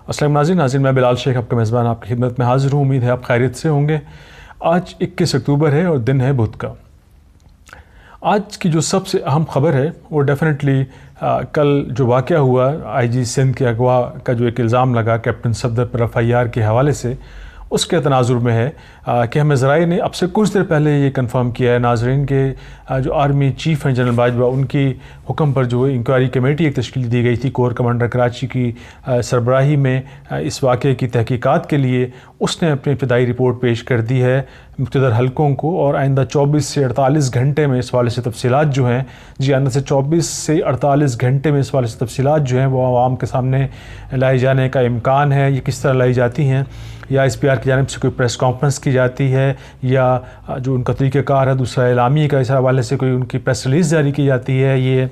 السلام ناظرین میں بلال شیخ آپ کا میزبان آپ کی خدمت میں حاضر ہوں. امید ہے آپ خیریت سے ہوں گے. آج 21 اکتوبر ہے اور دن ہے بدھ کا. آج کی جو سب سے اہم خبر ہے وہ ڈیفینیٹلی کل جو واقعہ ہوا آئی جی سندھ کے اغوا کا جو ایک الزام لگا کیپٹن صفدر پر FIR کے حوالے سے، اس کے تناظر میں ہے کہ ہمیں ذرائع نے اب سے کچھ دیر پہلے یہ کنفرم کیا ہے ناظرین کہ جو آرمی چیف ہیں جنرل باجوہ، ان کی حکم پر جو انکوائری کمیٹی ایک تشکیل دی گئی تھی کور کمانڈر کراچی کی سربراہی میں اس واقعے کی تحقیقات کے لیے، اس نے اپنی ابتدائی رپورٹ پیش کر دی ہے مقتدر حلقوں کو، اور آئندہ 24 سے 48 گھنٹے میں اس حوالے سے تفصیلات جو ہیں آئندہ سے 24 سے 48 گھنٹے میں اس حوالے سے تفصیلات جو ہیں وہ عوام کے سامنے لائے جانے کا امکان ہے. یہ کس طرح لائی جاتی ہیں، یا SPR کی جانب سے کوئی پریس کانفرنس کی جاتی ہے، یا جو ان کا طریقہ کار ہے دوسرا اعلامی کا اس حوالے سے کوئی ان کی پریس ریلیز جاری کی جاتی ہے. یہ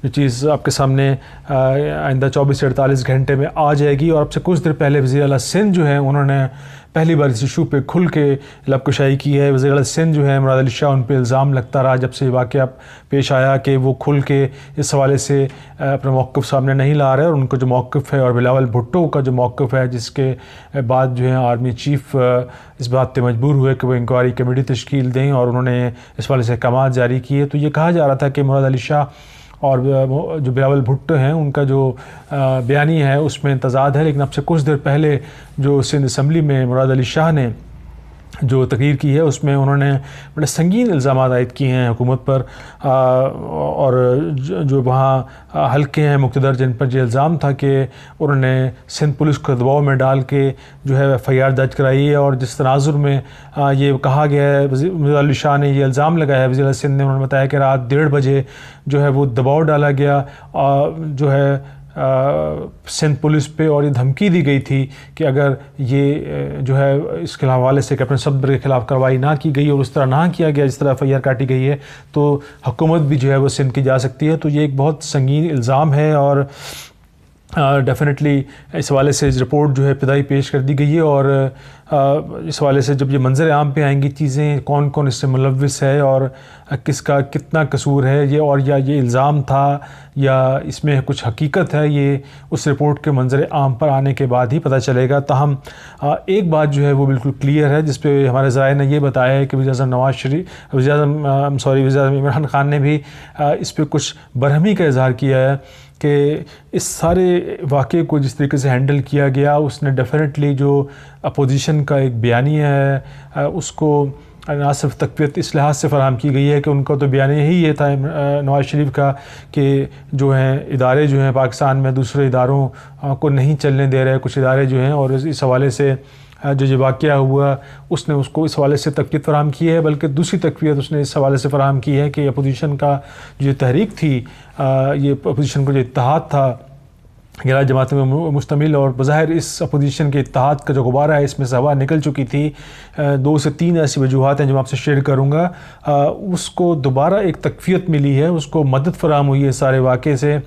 جو چیز آپ کے سامنے آئندہ 24 سے 48 گھنٹے میں آ جائے گی. اور اب سے کچھ دیر پہلے وزیر اعلیٰ سندھ جو ہیں انہوں نے پہلی بار اس ایشو پہ کھل کے لب کشائی کی ہے. وزیر اعلیٰ سندھ جو ہے مراد علی شاہ، ان پہ الزام لگتا رہا جب سے یہ واقعہ پیش آیا کہ وہ کھل کے اس حوالے سے اپنا موقف سامنے نہیں لا رہے، اور ان کا جو موقف ہے اور بلاول بھٹو کا جو موقف ہے، جس کے بعد جو ہے آرمی چیف اس بات پہ مجبور ہوئے کہ وہ انکوائری کمیٹی تشکیل دیں، اور انہوں نے اس حوالے سے احکامات جاری کیے. تو یہ کہا جا رہا تھا کہ مراد علی شاہ اور جو بلاول بھٹو ہیں ان کا جو بیانی ہے اس میں تضاد ہے. لیکن اب سے کچھ دیر پہلے جو سندھ اسمبلی میں مراد علی شاہ نے جو تقریر کی ہے اس میں انہوں نے بڑے سنگین الزامات عائد کیے ہیں حکومت پر، اور جو وہاں حلقے ہیں مقتدر جن پر یہ الزام تھا کہ انہوں نے سندھ پولیس کو دباؤ میں ڈال کے جو ہے FIR درج کرائی ہے. اور جس تناظر میں یہ کہا گیا ہے، وزیر علی شاہ نے یہ الزام لگایا ہے وزیر اعلیٰ سندھ نے، انہوں نے بتایا کہ رات 1:30 بجے جو ہے وہ دباؤ ڈالا گیا جو ہے سندھ پولیس پہ، اور یہ دھمکی دی گئی تھی کہ اگر یہ جو ہے اس کے حوالے سے کیپٹن صفدر کے خلاف کارروائی نہ کی گئی اور اس طرح نہ کیا گیا جس طرح FIR کاٹی گئی ہے تو حکومت بھی جو ہے وہ سندھ کی جا سکتی ہے. تو یہ ایک بہت سنگین الزام ہے، اور ڈیفینیٹلی اس حوالے سے رپورٹ جو ہے ابتدائی پیش کر دی گئی ہے. اور اس حوالے سے جب یہ منظر عام پہ آئیں گی چیزیں، کون کون اس سے ملوث ہے اور کس کا کتنا قصور ہے، یہ اور یا یہ الزام تھا یا اس میں کچھ حقیقت ہے، یہ اس رپورٹ کے منظر عام پر آنے کے بعد ہی پتہ چلے گا. تاہم ایک بات جو ہے وہ بالکل کلیئر ہے جس پہ ہمارے ذرائع نے یہ بتایا ہے کہ وزیر اعظم عمران خان نے بھی اس پہ کچھ برہمی کا اظہار کیا ہے کہ اس سارے واقعے کو جس طریقے سے ہینڈل کیا گیا، اس نے ڈیفینیٹلی جو اپوزیشن کا ایک بیانیہ ہے اس کو نہ صرف تقویت اس لحاظ سے فراہم کی گئی ہے کہ ان کا تو بیانیہ ہی یہ تھا نواز شریف کا کہ جو ہیں ادارے جو ہیں پاکستان میں دوسرے اداروں کو نہیں چلنے دے رہے کچھ ادارے جو ہیں، اور اس حوالے سے جو یہ واقعہ ہوا اس نے اس کو اس حوالے سے تقویت فراہم کی ہے. بلکہ دوسری تقویت اس نے اس حوالے سے فراہم کی ہے کہ اپوزیشن کا جو تحریک تھی، یہ اپوزیشن کا جو اتحاد تھا 11 جماعتوں میں مشتمل، اور بظاہر اس اپوزیشن کے اتحاد کا جو غبارہ ہے اس میں سے ہوا نکل چکی تھی. 2 سے 3 ایسی وجوہات ہیں جو میں آپ سے شیئر کروں گا. اس کو دوبارہ ایک تقویت ملی ہے، اس کو مدد فراہم ہوئی ہے سارے واقعے سے،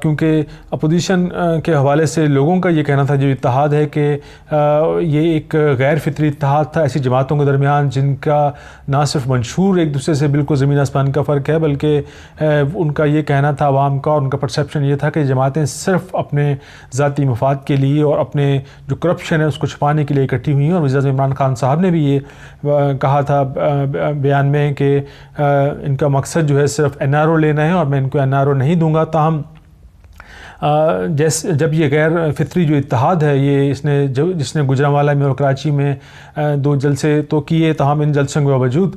کیونکہ اپوزیشن کے حوالے سے لوگوں کا یہ کہنا تھا جو اتحاد ہے کہ یہ ایک غیر فطری اتحاد تھا ایسی جماعتوں کے درمیان جن کا نہ صرف منشور ایک دوسرے سے بالکل زمین آسمان کا فرق ہے، بلکہ ان کا یہ کہنا تھا عوام کا، اور ان کا پرسیپشن یہ تھا کہ جماعتیں صرف اپنے ذاتی مفاد کے لیے اور اپنے جو کرپشن ہے اس کو چھپانے کے لیے اکٹھی ہوئی ہیں. اور وزیر اعظم عمران خان صاحب نے بھی یہ کہا تھا بیان میں کہ ان کا مقصد جو ہے صرف NRO لینا ہے اور میں ان کو NRO نہیں دوں گا. تاہم جب یہ غیر فطری جو اتحاد ہے یہ جس نے گجرانوالہ میں اور کراچی میں 2 جلسے تو کیے، تاہم ان جلسوں کے باوجود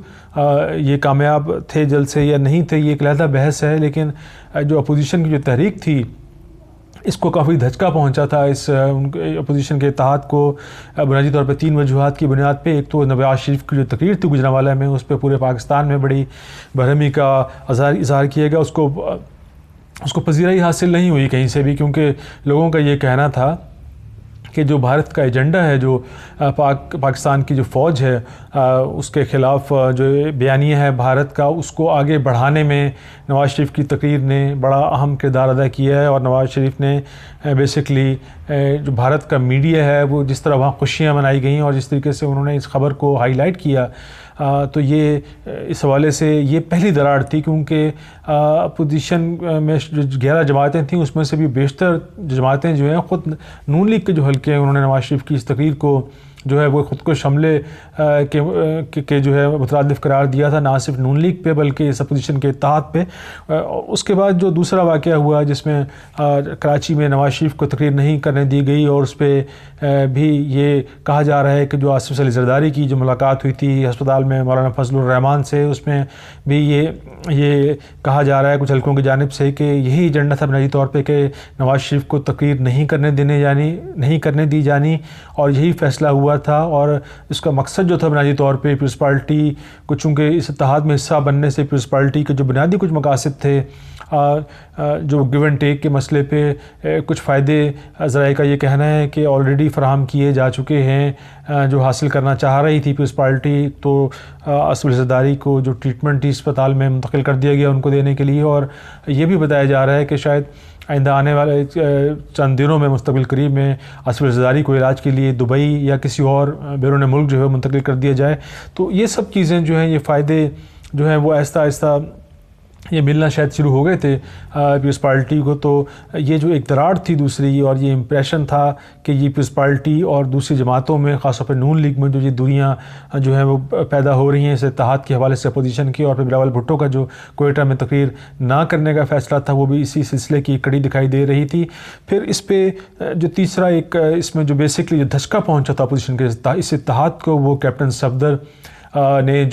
یہ کامیاب تھے جلسے یا نہیں تھے، یہ ایک علیحدہ بحث ہے. لیکن جو اپوزیشن کی جو تحریک تھی اس کو کافی دھچکا پہنچا تھا اس اپوزیشن کے اتحاد کو بنیادی طور پہ 3 وجوہات کی بنیاد پہ. ایک تو نواز شریف کی جو تقریر تھی گجرانوالہ میں، اس پہ پورے پاکستان میں بڑی برہمی کا اظہار کیا گیا. اس کو پذیرائی حاصل نہیں ہوئی کہیں سے بھی، کیونکہ لوگوں کا یہ کہنا تھا کہ جو بھارت کا ایجنڈا ہے، جو پاکستان کی جو فوج ہے اس کے خلاف جو بیانیہ ہے بھارت کا، اس کو آگے بڑھانے میں نواز شریف کی تقریر نے بڑا اہم کردار ادا کیا ہے. اور نواز شریف نے بیسکلی جو بھارت کا میڈیا ہے وہ جس طرح وہاں خوشیاں منائی گئیں اور جس طریقے سے انہوں نے اس خبر کو ہائی لائٹ کیا تو یہ اس حوالے سے یہ پہلی دراڑ تھی، کیونکہ اپوزیشن میں جو 11 جماعتیں تھیں اس میں سے بھی بیشتر جماعتیں جو ہیں خود نون لیگ کے جو حلقے ہیں انہوں نے نواز شریف کی اس تقریر کو جو ہے وہ خود کو حملے کے جو ہے مترادف قرار دیا تھا، نہ صرف نون لیگ پہ بلکہ اس اپوزیشن کے اتحاد پہ۔ اس کے بعد جو دوسرا واقعہ ہوا جس میں کراچی میں نواز شریف کو تقریر نہیں کرنے دی گئی، اور اس پہ بھی یہ کہا جا رہا ہے کہ جو آصف علی زرداری کی جو ملاقات ہوئی تھی ہسپتال میں مولانا فضل الرحمان سے، اس میں بھی یہ کہا جا رہا ہے کچھ حلقوں کی جانب سے کہ یہی ایجنڈا تھا بنیادی طور پہ کہ نواز شریف کو تقریر نہیں کرنے دی جانی، اور یہی فیصلہ ہوا تھا۔ اور اس کا مقصد جو تھا بنیادی طور پہ پیپلز پارٹی کو، چونکہ اس اتحاد میں حصہ بننے سے پیپلز پارٹی کے جو بنیادی کچھ مقاصد تھے، جو گیو اینڈ ٹیک کے مسئلے پہ کچھ فائدے ذرائع کا یہ کہنا ہے کہ آلریڈی فراہم کیے جا چکے ہیں، جو حاصل کرنا چاہ رہی تھی پیپلز پارٹی، تو آصف علی زرداری کو جو ٹریٹمنٹ اسپتال میں منتقل کر دیا گیا ان کو دینے کے لیے، اور یہ بھی بتایا جا رہا ہے کہ شاید آئندہ آنے والے چند دنوں میں مستقبل قریب میں آصف علی زرداری کو علاج کے لیے دبئی یا کسی اور بیرون ملک جو ہے منتقل کر دیا جائے۔ تو یہ سب چیزیں جو ہیں، یہ فائدے جو ہیں وہ آہستہ آہستہ یہ ملنا شاید شروع ہو گئے تھے پیپلز پارٹی کو۔ تو یہ جو ایک دراڑ تھی دوسری، اور یہ امپریشن تھا کہ یہ پیپلز پارٹی اور دوسری جماعتوں میں، خاص طور پہ نون لیگ میں جو یہ دوریاں جو ہیں وہ پیدا ہو رہی ہیں اس اتحاد کے حوالے سے اپوزیشن کی، اور پھر بلاول بھٹو کا جو کوئٹہ میں تقریر نہ کرنے کا فیصلہ تھا وہ بھی اسی سلسلے کی کڑی دکھائی دے رہی تھی۔ پھر اس پہ جو تیسرا ایک اس میں جو بیسکلی جو دھچکا پہنچا تھا اپوزیشن کے اس اتحاد کو، وہ کیپٹن صفدر نے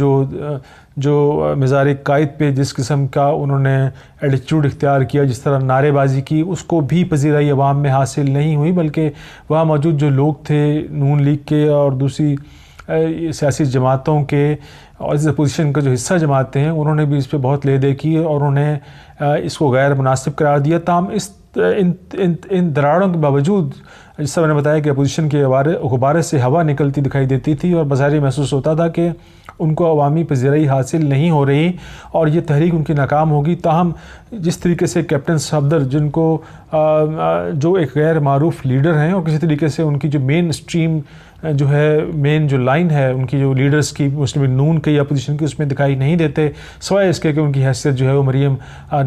جو مزار قائد پہ جس قسم کا انہوں نے ایٹیچیوڈ اختیار کیا، جس طرح نعرے بازی کی، اس کو بھی پذیرائی عوام میں حاصل نہیں ہوئی، بلکہ وہاں موجود جو لوگ تھے نون لیگ کے اور دوسری سیاسی جماعتوں کے اور اس اپوزیشن کا جو حصہ جماعتیں ہیں، انہوں نے بھی اس پہ بہت لے دے کی اور انہوں نے اس کو غیر مناسب قرار دیا۔ تاہم ان دراڑوں کے باوجود، جس طرح میں نے بتایا کہ اپوزیشن کے غبارے سے ہوا نکلتی دکھائی دیتی تھی، اور بظاہر محسوس ہوتا تھا کہ ان کو عوامی پذیرائی حاصل نہیں ہو رہی اور یہ تحریک ان کی ناکام ہوگی۔ تاہم جس طریقے سے کیپٹن صفدر، جن کو جو ایک غیر معروف لیڈر ہیں، اور کسی طریقے سے ان کی جو مین اسٹریم جو ہے، مین جو لائن ہے ان کی جو لیڈرز کی، مسلم نون کے یا اپوزیشن کی، اس میں دکھائی نہیں دیتے، سوائے اس کے کہ ان کی حیثیت جو ہے وہ مریم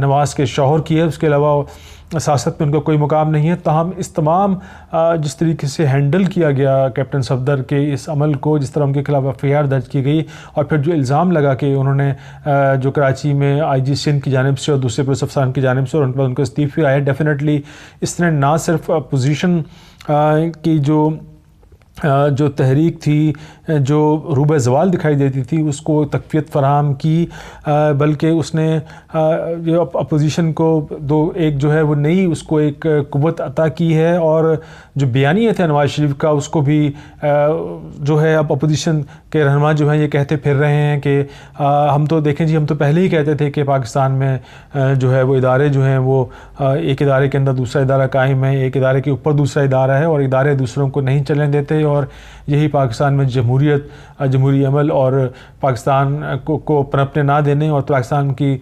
نواز کے شوہر کی ہے، اس کے علاوہ سیاست میں ان کا کوئی مقام نہیں ہے۔ تاہم اس تمام جس طریقے سے ہینڈل کیا گیا کیپٹن صفدر کے اس عمل کو، جس طرح ان کے خلاف FIR درج کی گئی، اور پھر جو الزام لگا کہ انہوں نے جو کراچی میں IG سندھ کی جانب سے اور دوسرے پولیس افسران کی جانب سے، اور ان پر ان کو استعفے آئے، ڈیفینیٹلی اس نے نہ صرف اپوزیشن کی جو تحریک تھی، جو روبہ زوال دکھائی دیتی تھی، اس کو تقویت فراہم کی، بلکہ اس نے اپوزیشن کو ایک جو ہے وہ نئی اس کو ایک قوت عطا کی ہے، اور جو بیانیہ تھے نواز شریف کا، اس کو بھی جو ہے اب اپوزیشن کے رہنما جو ہیں یہ کہتے پھر رہے ہیں کہ ہم تو دیکھیں جی، ہم تو پہلے ہی کہتے تھے کہ پاکستان میں جو ہے وہ ادارے جو ہیں وہ ایک ادارے کے اندر دوسرا ادارہ قائم ہے، ایک ادارے کے اوپر دوسرا ادارہ ہے، اور ادارے دوسروں کو نہیں چلنے دیتے، اور یہی پاکستان میں جمہوری عمل اور پاکستان کو پنپنے نہ دینے اور پاکستان کی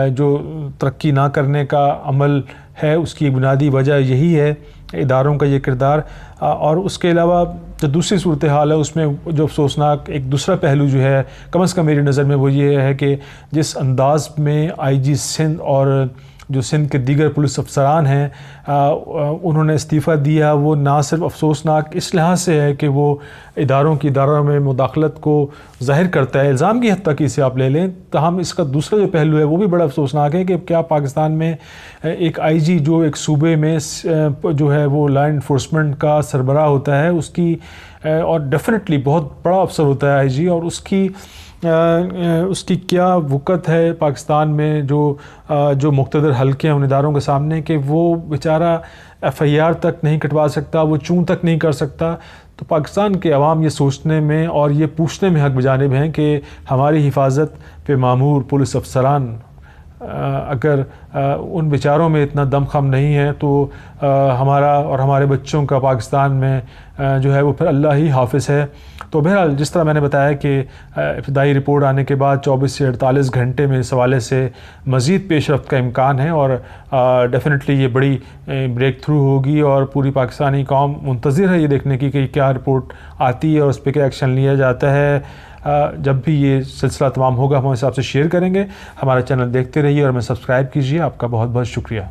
جو ترقی نہ کرنے کا عمل ہے، اس کی بنیادی وجہ یہی ہے، اداروں کا یہ کردار۔ اور اس کے علاوہ جو دوسری صورتحال ہے، اس میں جو افسوسناک ایک دوسرا پہلو جو ہے، کم از کم میری نظر میں، وہ یہ ہے کہ جس انداز میں IG سندھ اور جو سندھ کے دیگر پولیس افسران ہیں انہوں نے استعفیٰ دیا، وہ نہ صرف افسوسناک اس لحاظ سے ہے کہ وہ اداروں میں مداخلت کو ظاہر کرتا ہے، الزام کی حد تک اسے آپ لے لیں، تاہم اس کا دوسرا جو پہلو ہے وہ بھی بڑا افسوسناک ہے کہ کیا پاکستان میں ایک IG جو ایک صوبے میں جو ہے وہ لا انفورسمنٹ کا سربراہ ہوتا ہے، اس کی اور ڈیفینیٹلی بہت بڑا افسر ہوتا ہے IG، اور اس کی کیا وقت ہے پاکستان میں جو مقتدر حلقے ہیں ان اداروں کے سامنے، کہ وہ بیچارہ FIR تک نہیں کٹوا سکتا، وہ چوں تک نہیں کر سکتا۔ تو پاکستان کے عوام یہ سوچنے میں اور یہ پوچھنے میں حق بجانب ہیں کہ ہماری حفاظت پہ مامور پولیس افسران اگر ان بیچاروں میں اتنا دم خم نہیں ہے تو ہمارا اور ہمارے بچوں کا پاکستان میں جو ہے وہ پھر اللہ ہی حافظ ہے۔ تو بہرحال جس طرح میں نے بتایا کہ ابتدائی رپورٹ آنے کے بعد 24 سے 48 گھنٹے میں اس حوالے سے مزید پیش رفت کا امکان ہے، اور ڈیفینیٹلی یہ بڑی بریک تھرو ہوگی، اور پوری پاکستانی قوم منتظر ہے یہ دیکھنے کی کہ کیا رپورٹ آتی ہے اور اس پہ کیا ایکشن لیا جاتا ہے۔ جب بھی یہ سلسلہ تمام ہوگا ہم اس حساب سے شیئر کریں گے۔ ہمارا چینل دیکھتے رہیے اور ہمیں سبسکرائب کیجیے۔ آپ کا بہت بہت شکریہ۔